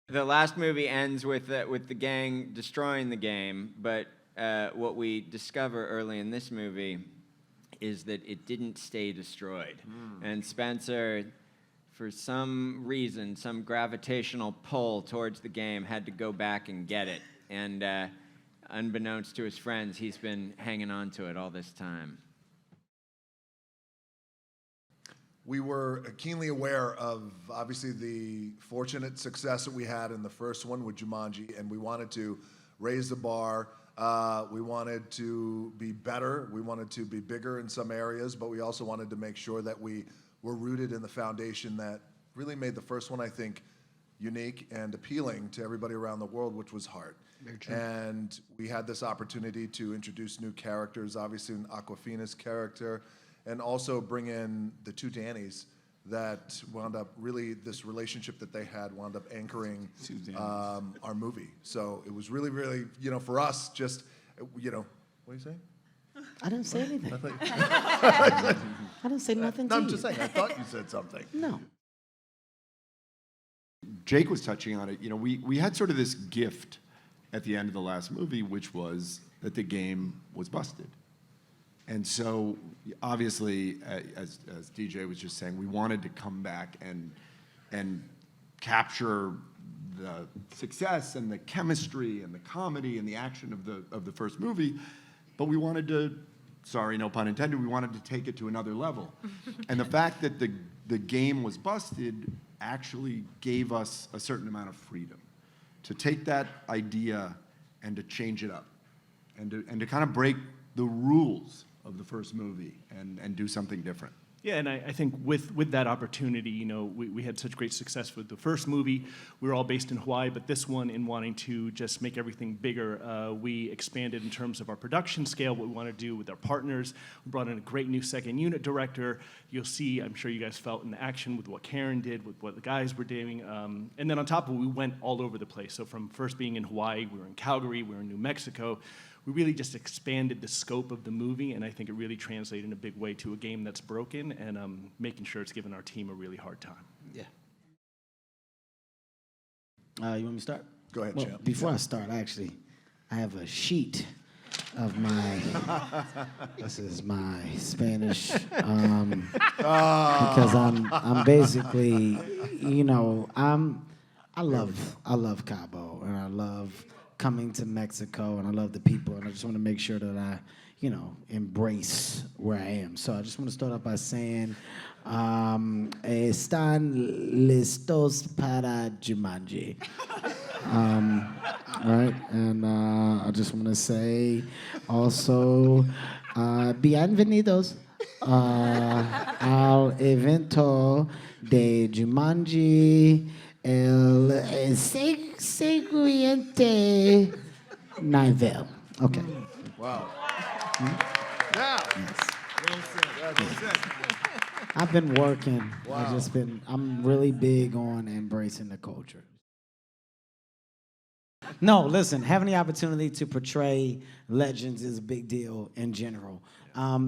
The last movie ends with the gang destroying the game, but what we discover early in this movie is that it didn't stay destroyed. And Spencer, for some reason, some gravitational pull towards the game, had to go back and get it. And unbeknownst to his friends, he's been hanging on to it all this time. We were keenly aware of, obviously, the fortunate success that we had in the first one with Jumanji, and we wanted to raise the bar. We wanted to be better. We wanted to be bigger in some areas, but we also wanted to make sure that we were rooted in the foundation that really made the first one, I think, unique and appealing to everybody around the world, which was Hart. And we had this opportunity to introduce new characters, obviously in Awkwafina's character, and also bring in the two Dannys that wound up really, this relationship that they had wound up anchoring our movie. So it was really, really, you know, for us, just, you know, what are you saying? I didn't say anything. I didn't say nothing to No, you. I'm just saying, I thought you said something. No. Jake was touching on it. You know, we had sort of this gift at the end of the last movie, which was that the game was busted. And so, obviously, as DJ was just saying, we wanted to come back and capture the success and the chemistry and the comedy and the action of the first movie, but we wanted to, sorry, no pun intended, we wanted to take it to another level. And the fact that the game was busted actually gave us a certain amount of freedom to take that idea and to change it up and to kind of break the rules of the first movie and do something different. Yeah, and I think with that opportunity, you know, we had such great success with the first movie. We were all based in Hawaii, but this one, in wanting to just make everything bigger, we expanded in terms of our production scale, what we want to do with our partners. We brought in a great new second unit director. You'll see, I'm sure you guys felt in action with what Karen did, with what the guys were doing. And then on top of it, we went all over the place. So from first being in Hawaii, we were in Calgary, we were in New Mexico. We really just expanded the scope of the movie, and I think it really translated in a big way to a game that's broken and making sure it's given our team a really hard time. Yeah. You want me to start? Go ahead, well, champ. Before I start, I have a sheet of my, this is my Spanish, because I'm basically, you know, I love Cabo, and I love coming to Mexico, and I love the people, and I just want to make sure that I, you know, embrace where I am. So I just want to start off by saying, ¿están listos para Jumanji? Right, and I just want to say also, bienvenidos al evento de Jumanji, el siguiente nivel. Okay. Wow. Yes. I've been working. Wow. I'm really big on embracing the culture. No, listen, having the opportunity to portray legends is a big deal in general.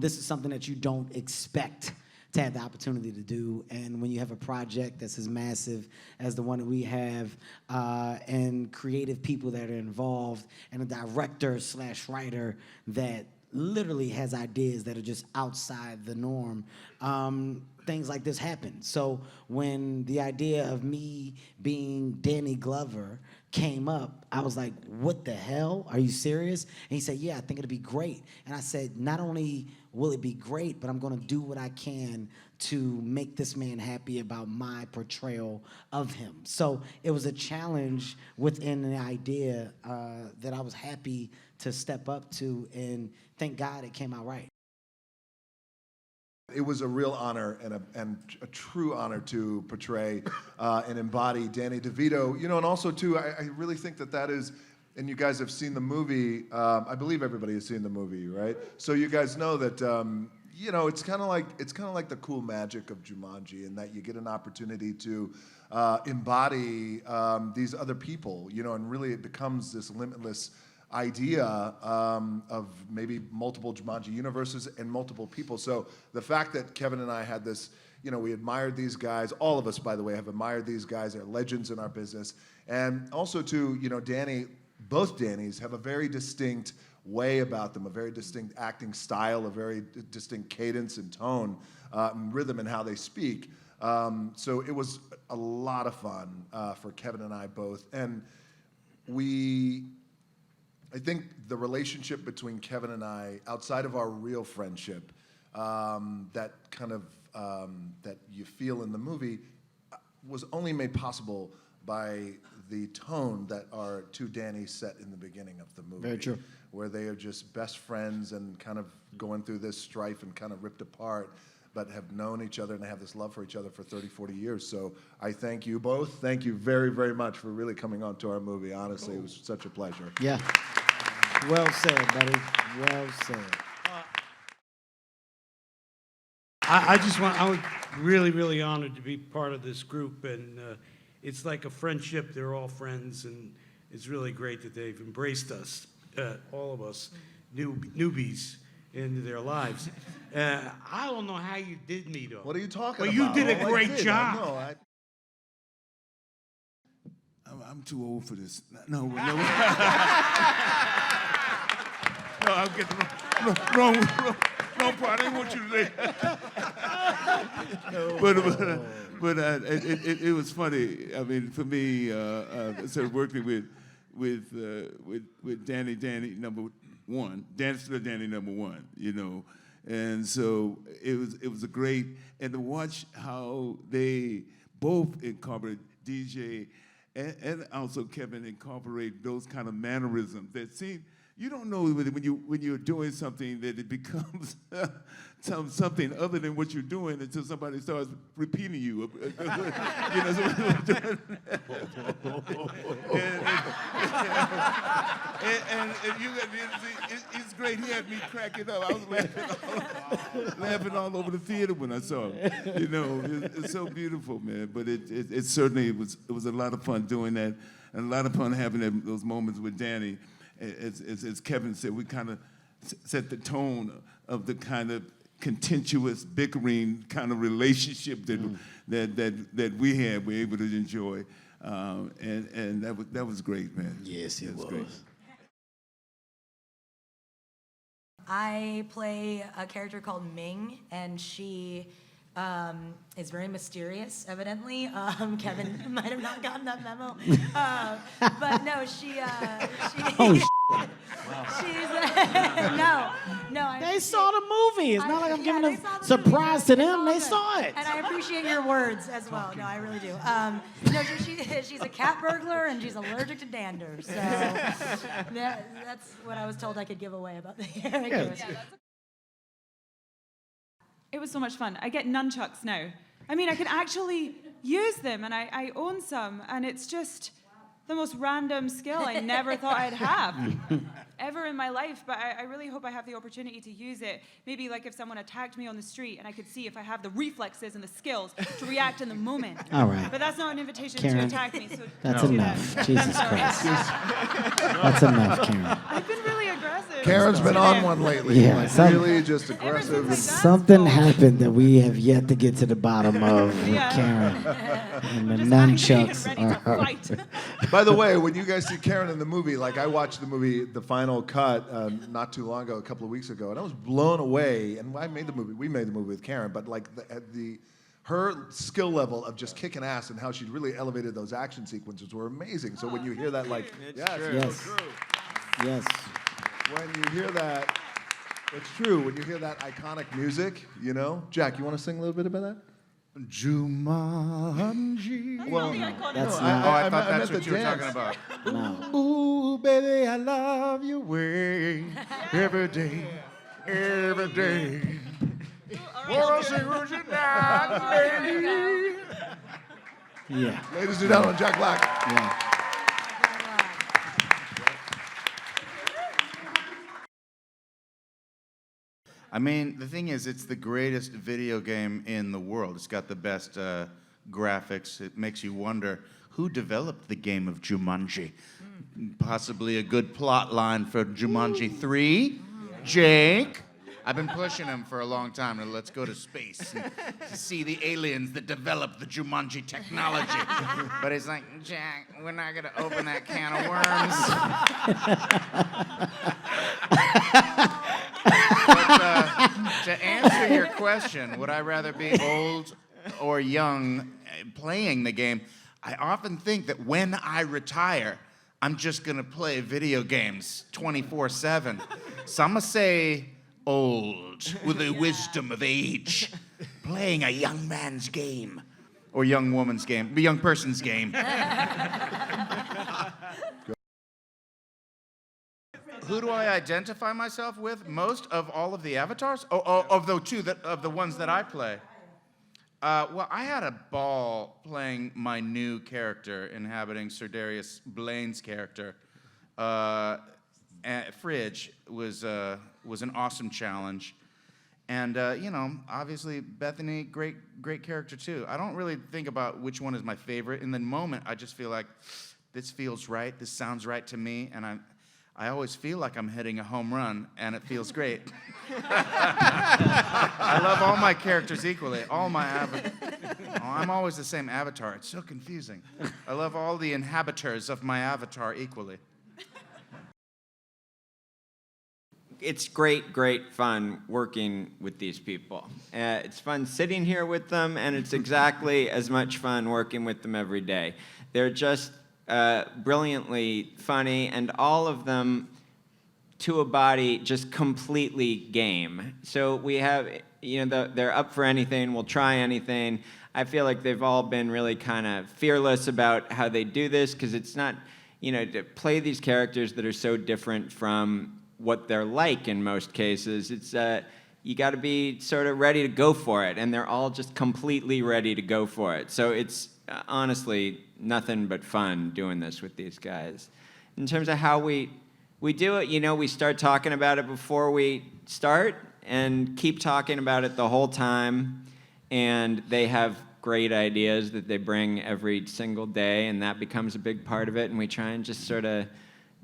This is something that you don't expect to have the opportunity to do, and when you have a project that's as massive as the one that we have, and creative people that are involved, and a director/writer that literally has ideas that are just outside the norm, things like this happen. So when the idea of me being Danny Glover came up, I was like, what the hell? Are you serious? And he said, yeah, I think it'll be great. And I said, not only will it be great, but I'm gonna do what I can to make this man happy about my portrayal of him. So it was a challenge within the idea that I was happy to step up to, and thank God it came out right. It was a real honor and a true honor to portray and embody Danny DeVito. You know, and also, too, I really think that is, and you guys have seen the movie, I believe everybody has seen the movie, right? So you guys know that, you know, it's kind of like the cool magic of Jumanji, in that you get an opportunity to embody these other people, you know, and really it becomes this limitless idea of maybe multiple Jumanji universes and multiple people. So the fact that Kevin and I had this we admired these guys. All of us, by the way, have admired these guys. They're legends in our business. And also, too, Danny, both Dannys have a very distinct way about them, a very distinct acting style, a very distinct cadence and tone, and rhythm in how they speak. So it was a lot of fun for Kevin and I both. And I think the relationship between Kevin and I, outside of our real friendship, that kind of that you feel in the movie, was only made possible by the tone that our two Dannys set in the beginning of the movie. Very true. Where they are just best friends and kind of going through this strife and kind of ripped apart, but have known each other and have this love for each other for 30, 40 years. So I thank you both. Thank you very, very much for really coming on to our movie. Honestly, it was such a pleasure. Yeah. Well said, buddy. Well said. I was really, really honored to be part of this group, and it's like a friendship. They're all friends, and it's really great that they've embraced us, all of us, newbies, into their lives. I don't know how you did me, though. What are you talking Well, about? you did a Oh, I great did. job. I know. I'm too old for this. No, no, I'm getting wrong part. I didn't want you to say. But it was funny. I mean, for me, sort of working with Danny number one, Danny number one, and so it was a great, and to watch how they both incorporate DJ and also Kevin incorporate those kind of mannerisms that seem, you don't know when you're doing something that it becomes something other than what you're doing until somebody starts repeating you. It's great. He had me cracking up. I was laughing all over the theater when I saw him. It's so beautiful, man. But it certainly was a lot of fun doing that, and a lot of fun having those moments with Danny. As Kevin said, we kind of set the tone of the kind of contentious, bickering kind of relationship that we had. We're able to enjoy, and that was great, man. Yes, it was. Great. I play a character called Ming, and she is very mysterious, evidently. Kevin might have not gotten that memo. But no, she's no. They saw the movie. It's not like I'm giving they a saw the surprise movie. to them. It's They all saw good. it. And I appreciate your words as well. No, I really do. No, she's a cat burglar, and she's allergic to dander. So that's what I was told I could give away about the characters. It was so much fun. I get nunchucks now. I mean, I can actually use them, and I own some, and it's just the most random skill I never thought I'd have ever in my life, but I really hope I have the opportunity to use it. Maybe like if someone attacked me on the street and I could see if I have the reflexes and the skills to react in the moment. All right. But that's not an invitation Karen, to attack me, so That's don't do enough. that. Jesus Christ. That's enough, Karen. I've been really aggressive. Karen's been on one lately. Yeah, like some- really just aggressive. Ever since I Something happened that we have yet to get to the bottom of with Yeah. Karen. And the Just angry nunchucks and ready to are... fight. By the way, when you guys see Karen in the movie, like I watched the movie, the final cut, not too long ago, a couple of weeks ago, and I was blown away. And I made the movie. We made the movie with Karen, but like her skill level of just kicking ass and how she really elevated those action sequences were amazing. So when you hear that, like, Yes. Yes. when you hear that, it's true. When you hear that iconic music, Jack, you want to sing a little bit about that? Jumanji. Well, That's I not... thought that's what you were talking about. No. Ooh, baby, I love your way every day, every day. Wanna sing with you now, lady. Yeah. ladies and gentlemen, Jack Black. Yeah. I mean, the thing is, it's the greatest video game in the world. It's got the best graphics. It makes you wonder, who developed the game of Jumanji? Possibly a good plot line for Jumanji 3? Jake? I've been pushing him for a long time. Let's go to space and to see the aliens that developed the Jumanji technology. But he's like, Jack, we're not going to open that can of worms. But, to answer your question, would I rather be old or young playing the game? I often think that when I retire, I'm just gonna play video games 24/7. So I'm gonna say old with the wisdom of age, playing a young man's game, or young woman's game, a young person's game. Who do I identify myself with most of all of the avatars? Of the ones that I play. Well, I had a ball playing my new character, inhabiting Sir Darius Blain's character. Fridge was an awesome challenge. And, obviously, Bethany, great character, too. I don't really think about which one is my favorite. In the moment, I just feel like this feels right, this sounds right to me, and I always feel like I'm hitting a home run, and it feels great. I love all my characters equally, all my avatars. Oh, I'm always the same avatar. It's so confusing. I love all the inhabitants of my avatar equally. It's great fun working with these people. It's fun sitting here with them, and it's exactly as much fun working with them every day. They're just brilliantly funny, and all of them, to a body, just completely game. So we have, they're up for anything, will try anything. I feel like they've all been really kind of fearless about how they do this, because it's not, to play these characters that are so different from what they're like in most cases. It's you got to be sort of ready to go for it, and they're all just completely ready to go for it. So it's honestly nothing but fun doing this with these guys. In terms of how we do it, we start talking about it before we start and keep talking about it the whole time, and they have great ideas that they bring every single day, and that becomes a big part of it, and we try and just sort of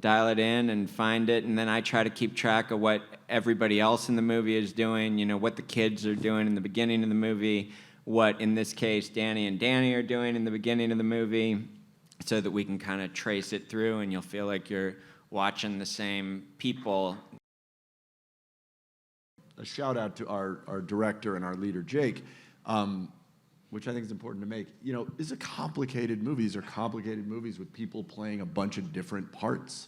dial it in and find it, and then I try to keep track of what everybody else in the movie is doing, what the kids are doing in the beginning of the movie, what, in this case, Danny and Danny are doing in the beginning of the movie, so that we can kind of trace it through, and you'll feel like you're watching the same people. A shout out to our director and our leader, Jake, which I think is important to make. These are complicated movies. They're complicated movies with people playing a bunch of different parts.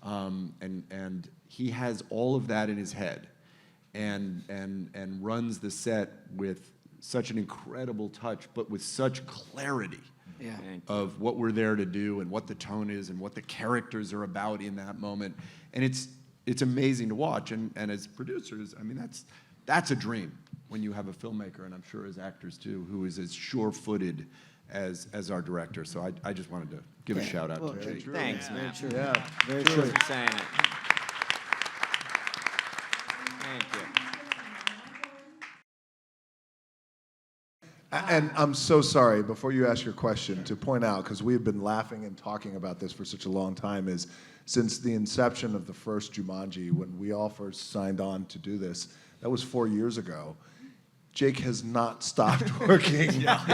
And he has all of that in his head and runs the set with such an incredible touch, but with such clarity of what we're there to do and what the tone is and what the characters are about in that moment. And it's amazing to watch. And as producers, that's a dream when you have a filmmaker, and I'm sure as actors too, who is as sure-footed as our director. So I just wanted to give a shout out to Jake. Thanks, man. Very true. Yeah. Very Thanks true. for saying it. Thank you. And I'm so sorry, before you ask your question, to point out, because we've been laughing and talking about this for such a long time, is since the inception of the first Jumanji, when we all first signed on to do this, that was 4 years ago, Jake has not stopped working on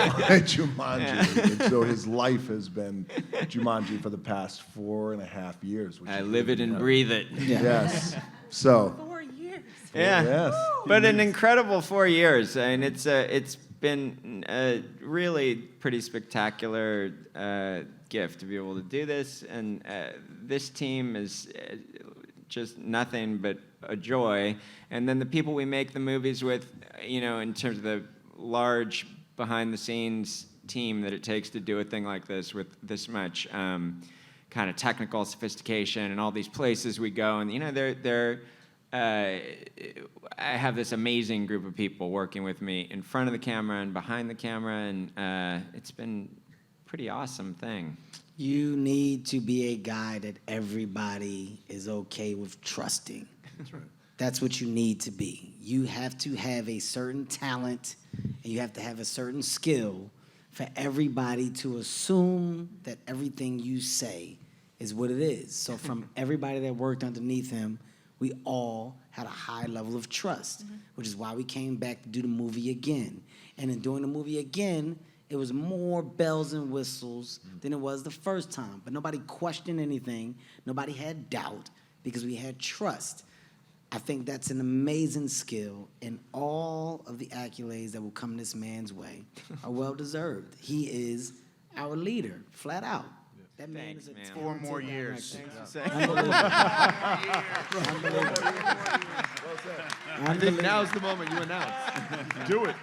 Jumanji. And so his life has been Jumanji for the past 4.5 years. Which I is live it and breathe it. Yes. So. 4 years. Yeah. Yes. But an incredible 4 years. And it's been a really pretty spectacular gift to be able to do this. And this team is just nothing but a joy. And then the people we make the movies with, in terms of the large behind-the-scenes team that it takes to do a thing like this with this much kind of technical sophistication and all these places we go. And, I have this amazing group of people working with me in front of the camera and behind the camera, and it's been a pretty awesome thing. You need to be a guy that everybody is okay with trusting. That's right. That's what you need to be. You have to have a certain talent, and you have to have a certain skill for everybody to assume that everything you say is what it is. So from everybody that worked underneath him, we all had a high level of trust, which is why we came back to do the movie again. And in doing the movie again, it was more bells and whistles than it was the first time. But nobody questioned anything. Nobody had doubt because we had trust. I think that's an amazing skill, and all of the accolades that will come this man's way are well-deserved. He is our leader, flat out. That man Thanks, is a man. 4 more years. Unbelievable. I think now's the moment you announce. Do it.